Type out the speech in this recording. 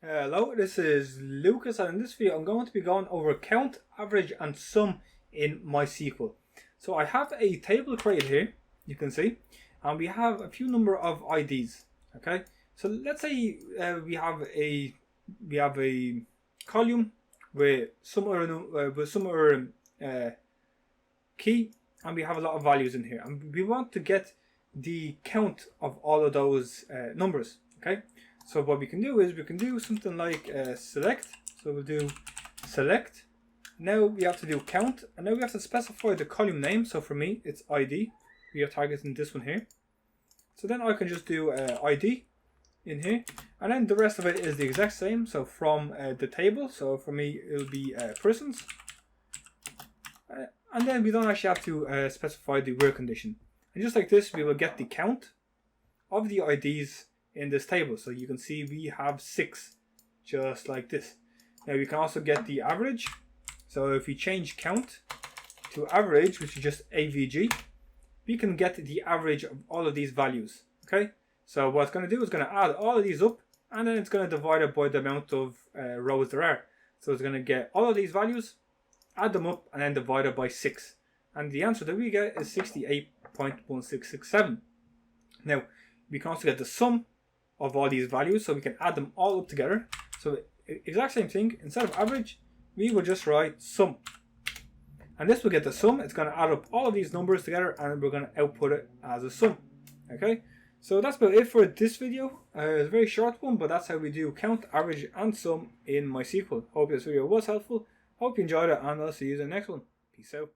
Hello, this is Lucas, and in this video I'm going to be going over count, average and sum in MySQL. So I have a table created here, you can see, and we have a few number of IDs. Okay, so let's say we have a column with some other key, and we have a lot of values in here, and we want to get the count of all of those numbers. Okay. So what we can do is we can do something like select. So we'll do select. Now we have to do count, and now we have to specify the column name. So for me, it's ID. We are targeting this one here. So then I can just do ID in here, and then the rest of it is the exact same. So from the table. So for me, it'll be persons, and then we don't actually have to specify the where condition. And just like this, we will get the count of the IDs in this table. So you can see we have 6, just like this. Now we can also get the average. So if we change count to average, which is just AVG, we can get the average of all of these values. Okay, so what it's going to do is going to add all of these up, and then it's going to divide it by the amount of rows there are. So it's going to get all of these values, add them up, and then divide it by 6, and the answer that we get is 68.1667. Now we can also get the sum of all these values, so we can add them all up together. So exact same thing, instead of average, we will just write sum, and this will get the sum. It's going to add up all of these numbers together, and we're going to output it as a sum. Okay, so that's about it for this video. It's a very short one, but that's how we do count, average and sum in MySQL. Hope this video was helpful. Hope you enjoyed it, and I'll see you in the next one. Peace out.